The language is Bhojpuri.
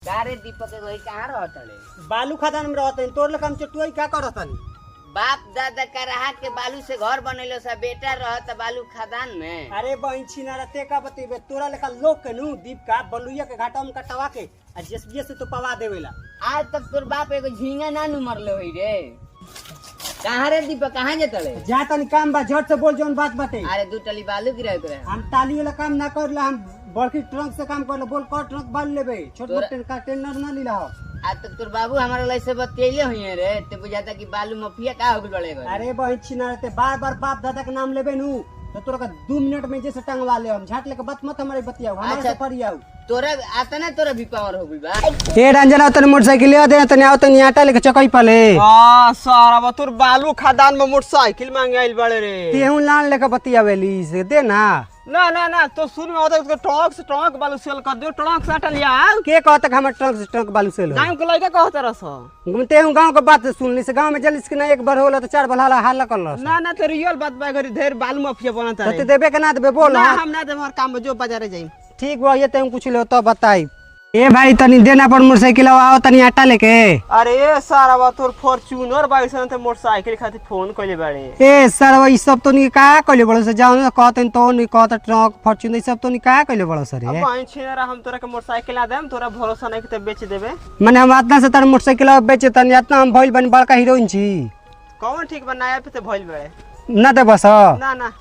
गारे दीपक के कहाँ रहतले? बालू खदान में रहते तोर लकम चटुई का करतनी। बाप दादा का रहा के बालू से घर बनेलो सा बेटा रहत बालू खदान में। अरे बहन छिना रहते का बतेबे तोरा लेखा लोग के नु दीप का बलुइया के घाटा में कटवा के आ जेसीबी से तो पवा देवेला। आज तक तोर बाप एगो झींगा ना नु मरले होई रे। कहाँ रे दीपक कहाँ जतले? जा तनी काम बा झट से बोल जोन बात बाटे। अरे दू टली बालू गिराए करे। हम टाली वाला काम ना करला हम बड़की ट्रक से काम करला बोल कर ट्रक बाल लेबे छोट मोट का टेंडर ना लीला हो। आज तक तोर बाबू हमारे लाइसे बतेले हुई रे ते बुझाता कि बालू माफिया का हो गले। अरे बहन छिना रहते बार बार बाप दादा के नाम लेबे नु तो तोरा का 2 मिनट में जैसे टंगवा ले हम झाट लेके बात मत हमारे बतियाओ हमारे से परियाओ। तोरा आता ना तोरा भी पावर हो गई बा। ए रंजना तने मोटरसाइकिल ले दे तने आओ तने आटा लेके चकई पले। हां सारा बतुर बालू खदान में मोटरसाइकिल मांगे आइल बड़े रे। तेहू लान लेके बतियावेली से दे ना। ना तो शुरू में होता उसको ट्रक से ट्रक बालू सेल कर दो ट्रक से हटा लिया। के कहता कि हमर ट्रक से ट्रक बालू सेल हो? गांव के लड़का कहता रस। घूमते हूं गांव के बात सुन ली से गांव में जलिस के ना एक बार होला तो 4 बार हल्ला करलस। ना तो रियल बात बा घरी ढेर बालू माफिया बनता तो रे। देबे के ना देबे बोल। ना हम ना देब हमार काम में जो बाजारे जाई। ठीक बा ये तेम कुछ ले तो बताई। ए भाई तनी देना पर मोटरसाइकिल आओ तनी आटा लेके। अरे सारा बतुर फॉर्च्यूनर बाइसन ते मोटरसाइकिल खातिर फोन कइले बाड़े। ए सर ई सब तो नी का कइले बड़ो से जाओ ना कहतन तो नी कहत ट्रक फॉर्च्यूनर ई सब तो नी का कइले बड़ो सर अब आई छिनरा हम तोरा के मोटरसाइकिल आ देम तोरा भरोसा नहीं के बेच देबे। माने हम आतना से तार मोटरसाइकिल बेचे तनी आतना हम भइल बन बड़का हीरोइन छी। कौन ठीक बनाया पे ते भइल बड़े ना दे बस ना